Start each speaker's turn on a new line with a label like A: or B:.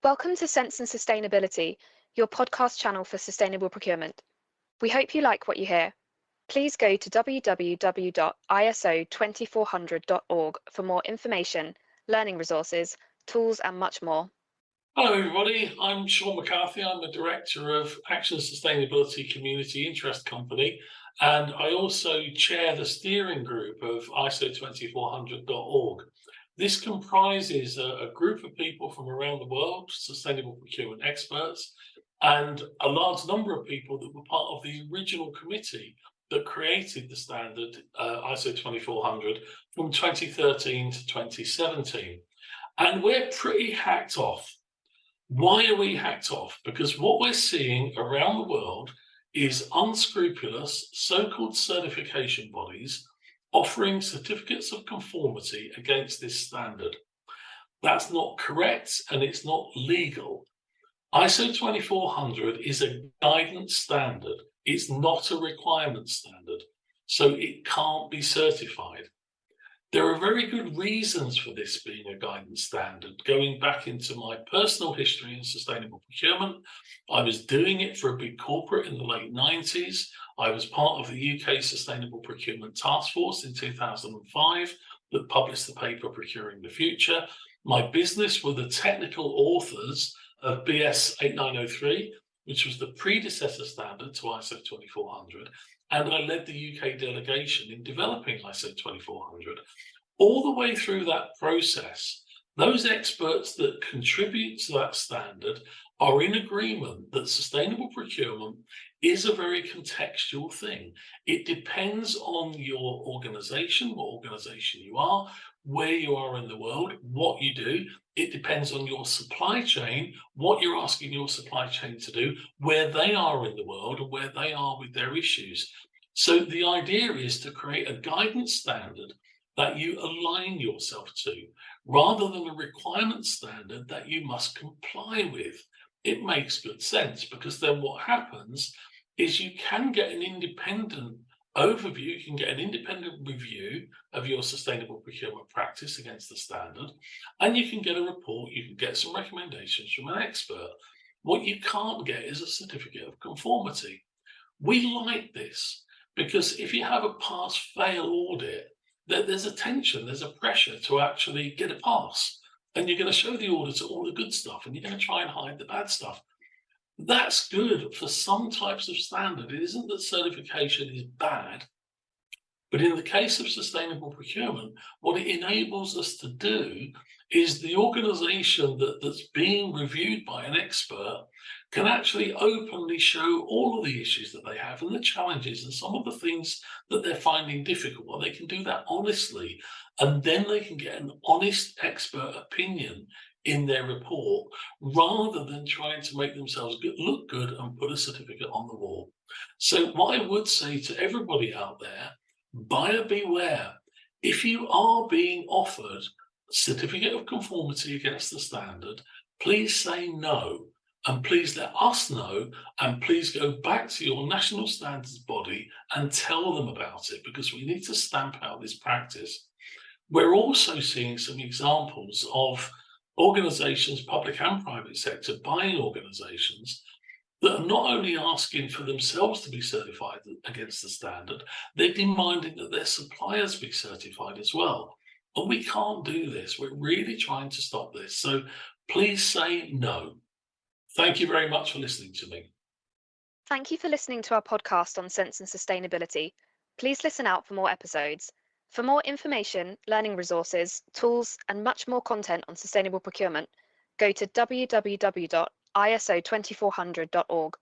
A: Welcome to Sense and Sustainability, your podcast channel for sustainable procurement. We hope you like what you hear. Please go to www.ISO20400.org for more information, learning resources, tools, and much more.
B: Hello everybody, I'm Shaun McCarthy. I'm the Director of Action Sustainability Community Interest Company, and I also chair the steering group of ISO20400.org. This comprises a group of people from around the world, sustainable procurement experts, and a large number of people that were part of the original committee that created the standard ISO 2400 from 2013 to 2017. And we're pretty hacked off. Why are we hacked off? Because what we're seeing around the world is unscrupulous so-called certification bodies offering certificates of conformity against this standard. That's not correct and it's not legal. ISO 2400 is a guidance standard. It's not a requirement standard, so it can't be certified. There are very good reasons for this being a guidance standard. Going back into my personal history in sustainable procurement, I was doing it for a big corporate in the late 90s. I was part of the UK Sustainable Procurement Task Force in 2005 that published the paper Procuring the Future. My business were the technical authors of BS 8903, which was the predecessor standard to ISO 2400. And I led the UK delegation in developing ISO 2400. All the way through that process, those experts that contribute to that standard are in agreement that sustainable procurement is a very contextual thing. It depends on your organization, what organization you are, where you are in the world, what you do. It depends on your supply chain, what you're asking your supply chain to do, where they are in the world and where they are with their issues. So the idea is to create a guidance standard that you align yourself to, rather than a requirement standard that you must comply with. It makes good sense, because then what happens is you can get an independent overview, you can get an independent review of your sustainable procurement practice against the standard, and you can get a report, you can get some recommendations from an expert. What you can't get is a certificate of conformity. We like this, because if you have a pass-fail audit, there's a tension, there's a pressure to actually get a pass. And you're going to show the auditor all the good stuff, and you're going to try and hide the bad stuff. That's good for some types of standard. It isn't that certification is bad, but in the case of sustainable procurement, what it enables us to do is the organization that's being reviewed by an expert can actually openly show all of the issues that they have and the challenges and some of the things that they're finding difficult. Well, they can do that honestly, and then they can get an honest expert opinion in their report, rather than trying to make themselves look good and put a certificate on the wall. So what I would say to everybody out there, buyer beware. If you are being offered a certificate of conformity against the standard, please say no, and please let us know, and please go back to your national standards body and tell them about it, because we need to stamp out this practice. We're also seeing some examples of organizations, public and private sector buying organizations, that are not only asking for themselves to be certified against the standard, they're demanding that their suppliers be certified as well. And we can't do this. We're really trying to stop this. So please say no. Thank you very much for listening to me.
A: Thank you for listening to our podcast on Sense and Sustainability. Please listen out for more episodes. For more information, learning resources, tools, and much more content on sustainable procurement, go to www.ISO20400.org.